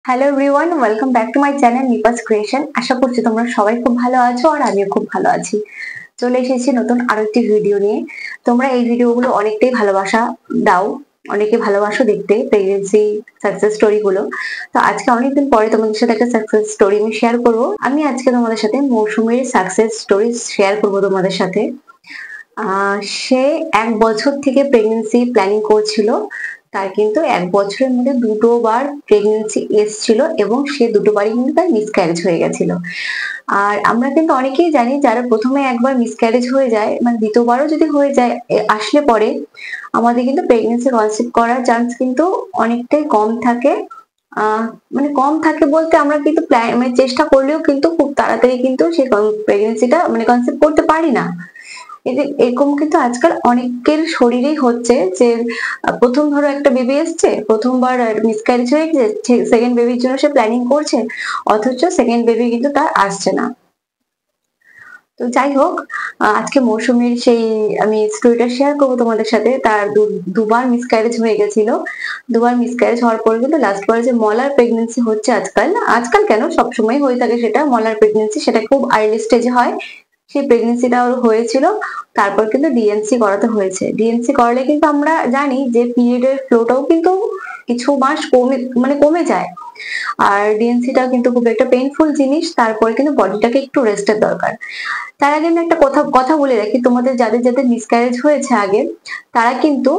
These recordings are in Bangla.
Hello everyone, welcome back to my channel Nipa's creation. আশা করছি তোমরা সবাই খুব ভালো আছো আর আমিও খুব ভালো আছি। চলে এসেছি নতুন আরো একটি ভিডিও নিয়ে। তোমরা এই ভিডিওগুলো অনেকটাই ভালোবাসা দাও, অনেকে ভালোবাসো দেখতে প্রেগনেন্সি সাকসেস স্টোরি গুলো। তো আজকে অনেকদিন পরে তোমাদের সাথে একটা সাকসেস স্টোরি আমি শেয়ার করবো। আমি আজকে তোমাদের সাথে মৌসুমীর সাকসেস স্টোরি শেয়ার করবো তোমাদের সাথে। সে 1 বছর থেকে প্রেগনেন্সি প্ল্যানিং করছিল। তার কিন্তু 1 বছরের মধ্যে দুটোবার প্রেগনেন্সি এসছিল এবং সে দুটোবারই কিন্তু তার মিসক্যারেজ হয়ে গেছিল। আর আমরা কিন্তু অনেকেই জানি যারা প্রথমে একবার মিসক্যারেজ হয়ে যায়, মানে দ্বিতীয়বারও যদি হয়ে যায় আসলে পরে আমাদের কিন্তু প্রেগনেন্সি কনসিভ করার চান্স কিন্তু অনেকটাই কম থাকে। মানে কম থাকে বলতে আমরা কিন্তু মানে চেষ্টা করলেও কিন্তু খুব তাড়াতাড়ি কিন্তু সেই প্রেগনেন্সিটা মানে কনসিভ করতে পারি না। এরকম কিন্তু আজকাল অনেকের শরীরেই হচ্ছে যে প্রথম ধরো একটা বেবি এসছে, প্রথমবার মিসক্যারেজ হয়ে গেছে, সেকেন্ড বেবির জন্য সে প্ল্যানিং করছে, অথচ সেকেন্ড বেবি কিন্তু তার আসছে না। তো যাই হোক, আজকে মৌসুমীর সেই আমি স্টোরিটা শেয়ার করবো তোমাদের সাথে। তার দুবার মিসক্যারেজ হয়ে গেছিল। দুবার মিসক্যারেজ হওয়ার পর কিন্তু লাস্ট বার যে মলার প্রেগনেন্সি হচ্ছে আজকাল, আজকাল কেন সবসময় হয়ে থাকে সেটা মলার প্রেগনেন্সি, সেটা খুব আর্লি স্টেজে হয়। সেই প্রেগনেন্সিটা ওর হয়েছিল, তারপর কিন্তু ডিএনসি করাতে হয়েছে। ডিএনসি করালে কিন্তু আমরা জানি যে পিরিয়ডের ফ্লোটাও কিন্তু কিছু মাস কমে যায়। আর ডিএনসিটা কিন্তু খুব একটা পেইনফুল জিনিস, তারপরে কিন্তু বডিটাকে একটু রেস্টের দরকার। তার আগে আমি একটা কথা বলে রাখি, তোমাদের যাদের যাদের মিসক্যারেজ হয়েছে আগে, তারা কিন্তু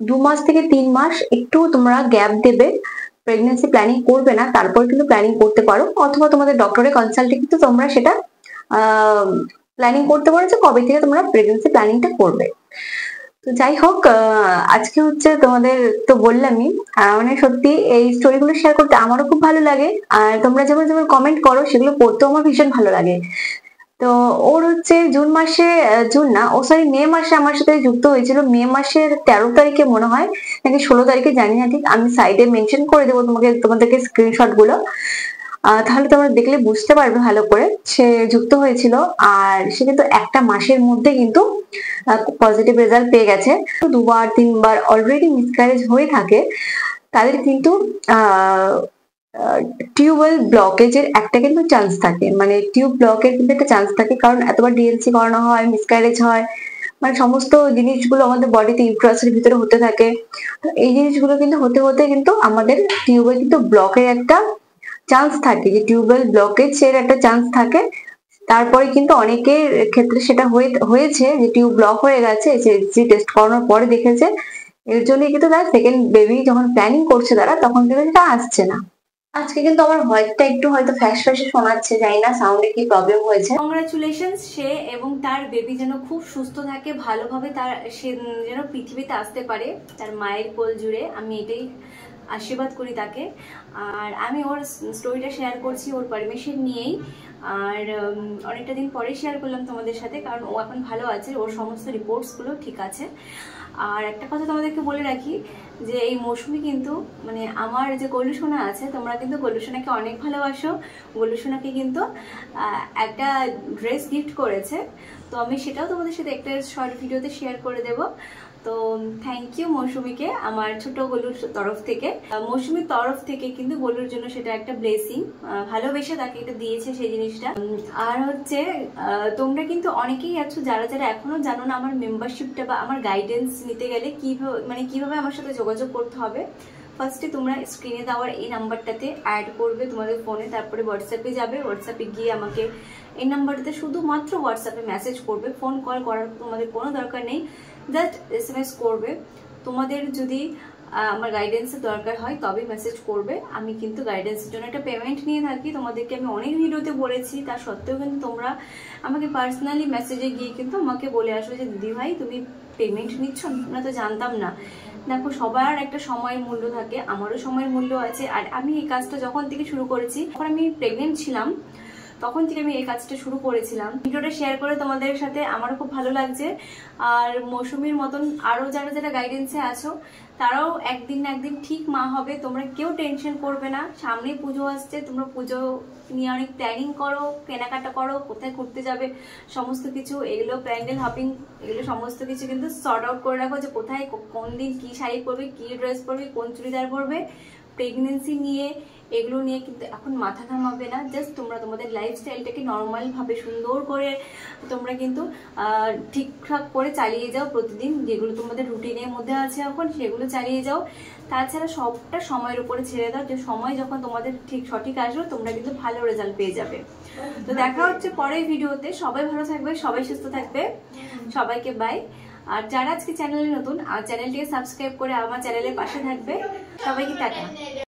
2 মাস থেকে 3 মাস একটু তোমরা গ্যাপ দেবে, প্রেগনেন্সি প্ল্যানিং করবে না, তারপর কিন্তু প্ল্যানিং করতে পারো, অথবা তোমাদের ডক্টরের কনসাল্টে কিন্তু তোমরা সেটা প্ল্যানিং করতে পারো যে কবে থেকে তোমরা প্রেগনেন্সি প্ল্যানিংটা করবে। তো যাই হোক, আজকে হচ্ছে তোমাদের তো বললামই, মানে সত্যি এই স্টোরিগুলো শেয়ার করতে আমারও খুব ভালো লাগে। আর তোমরা যেমন যেমন কমেন্ট করো সেগুলো পড়তেও আমার ভীষণ ভালো লাগে। তো ওর হচ্ছে জুন মাসে, জুন না, ও সরি মে মাসে আমার সাথে যুক্ত হয়েছিল। মে মাসের 13 তারিখে মনে হয়, নাকি 16 তারিখে, জানি না ঠিক। আমি সাইডে মেনশন করে দেবো তোমাদেরকে স্ক্রিনশট গুলো, তাহলে তোমরা দেখলে বুঝতে পারবে ভালো করে। সে যুক্ত হয়েছিল আর সে কিন্তু একটা মাসের মধ্যে কিন্তু পজিটিভ রেজাল্ট পেয়ে গেছে। দুবার তিনবার অলরেডি মিসক্যারেজ হয়ে থাকে তাদের কিন্তু টিউবওয়েল ব্লকেজের একটা কিন্তু চান্স থাকে, মানে টিউব ব্লকের কিন্তু একটা চান্স থাকে, কারণ এতবার ডিএনসি করানো হয়, মিসক্যারেজ হয়, মানে সমস্ত জিনিসগুলো আমাদের বডিতে ইউট্রাসের ভিতরে হতে থাকে। এই জিনিসগুলো কিন্তু হতে হতে কিন্তু আমাদের টিউবে কিন্তু ব্লকের একটা চান্স থাকে, যে টিউবওয়েল ব্লকেজ এর একটা চান্স থাকে। তারপরে কিন্তু অনেকের ক্ষেত্রে সেটা হয়েছে যে টিউব ব্লক হয়ে গেছে, টেস্ট করানোর পরে দেখেছে। এর জন্য কিন্তু তারা সেকেন্ড বেবি যখন প্ল্যানিং করছে তারা, তখন কিন্তু সেটা আসছে না। আজকে কিন্তু আমার ভয়েসটা একটু হয়তো ফ্যাস ফ্যাসে শোনাচ্ছে, জানি না সাউন্ডে কি প্রবলেম হয়েছে। কংগ্রাচুলেশনস, সে এবং তার বেবি যেন খুব সুস্থ থাকে, ভালোভাবে তার সে যেন পৃথিবীতে আসতে পারে তার মায়ের কোল জুড়ে। আমি এটাই আশীর্বাদ করি তাকে। আর আমি ওর স্টোরিটা শেয়ার করছি ওর পারমিশন নিয়েই। আর অনেকটা দিন পরে শেয়ার করলাম তোমাদের সাথে, কারণ ও এখন ভালো আছে, ওর সমস্ত রিপোর্টসগুলো ঠিক আছে। আর একটা কথা তোমাদেরকে বলে রাখি যে এই মৌসুমি কিন্তু মানে আমার যে গলুসোনা আছে, তোমরা কিন্তু গলুসোনাকে অনেক ভালোবাসো। গলুসোনাকে কিন্তু একটা ড্রেস গিফট করেছে, তো আমি সেটাও তোমাদের সাথে একটা শর্ট ভিডিওতে শেয়ার করে দেব। তো থ্যাংক ইউ মৌসুমিকে আমার ছোট গলুর তরফ থেকে। মৌসুমির তরফ থেকে কিন্তু গলুর জন্য সেটা একটা ব্লেসিং, ভালোবেসে তাকে এটা দিয়েছে সেই জিনিসটা। আর হচ্ছে তোমরা কিন্তু অনেকেই আছো যারা যারা এখনো জানো না আমার মেম্বারশিপটা বা আমার গাইডেন্স নিতে গেলে কিভাবে আমার সাথে যোগাযোগ করতে হবে। ফার্স্টে তোমরা স্ক্রিনে দেওয়ার এই নাম্বারটাতে অ্যাড করবে তোমাদের ফোনে, তারপরে হোয়াটসঅ্যাপে যাবে, হোয়াটসঅ্যাপে গিয়ে আমাকে এই নাম্বারটাতে শুধুমাত্র হোয়াটসঅ্যাপে মেসেজ করবে, ফোন কল করার তোমাদের কোনো দরকার নেই, জাস্ট এসএমএস করবে। তোমাদের যদি আমার গাইডেন্সের দরকার হয় তবেই মেসেজ করবে। আমি কিন্তু গাইডেন্সের জন্য একটা পেমেন্ট নিয়ে থাকি, তোমাদেরকে আমি অনেক ভিডিওতে বলেছি, তা সত্ত্বেও কিন্তু তোমরা আমাকে পার্সোনালি মেসেজে গিয়ে কিন্তু আমাকে বলে আসো যে দিদি ভাই তুমি পেমেন্ট নিচ্ছ, না তো জানতাম না। দেখো সবার একটা সময়ের মূল্য থাকে, আমারও সময়ের মূল্য আছে। আর আমি এই কাজটা যখন থেকে শুরু করেছি, যখন আমি প্রেগনেন্ট ছিলাম তখন থেকে আমি এই কাজটা শুরু করেছিলাম। ভিডিওটা শেয়ার করে তোমাদের সাথে আমারও খুব ভালো লাগছে। আর মৌসুমীর মতন আরো যারা যারা গাইডেন্সে আছো তারাও একদিন না একদিন ঠিক মা হবে, তোমরা কেউ টেনশন করবে না। সামনে পুজো আসছে, তোমরা পুজো নিয়ে অনেক প্ল্যানিং করো, কেনাকাটা করো, কোথায় ঘুরতে যাবে, সমস্ত কিছু এগুলো প্যান্ডেল হপিং, এগুলো সমস্ত কিছু কিন্তু সর্ট আউট করে রাখো যে কোথায় কোন দিন কি শাড়ি পরবে, কি ড্রেস পরবে, কোন চুড়িদার পরবে, প্রেগনেন্সি নিয়ে এগুলো নিয়ে কিন্তু এখন মাথা ঘামাবে না। জাস্ট তোমরা তোমাদের লাইফস্টাইলটাকে নর্মাল ভাবে সুন্দর করে তোমরা কিন্তু ঠিকঠাক করে চালিয়ে যাও। প্রতিদিন যেগুলো তোমাদের রুটিনের মধ্যে আছে এখন সেগুলো চালিয়ে যাও। তাছাড়া সবটা সময়ের উপরে ছেড়ে দাও, যে সময় যখন তোমাদের ঠিক সঠিক আসবে তোমরা কিন্তু ভালো রেজাল্ট পেয়ে যাবে। তো দেখা হচ্ছে পরের ভিডিওতে। সবাই ভালো থাকবে, সবাই সুস্থ থাকবে, সবাইকে বাই। আর যারা আজকে চ্যানেলে নতুন, আর চ্যানেলটিকে সাবস্ক্রাইব করে আমার চ্যানেলের পাশে থাকবে, সবাইকে টাটা।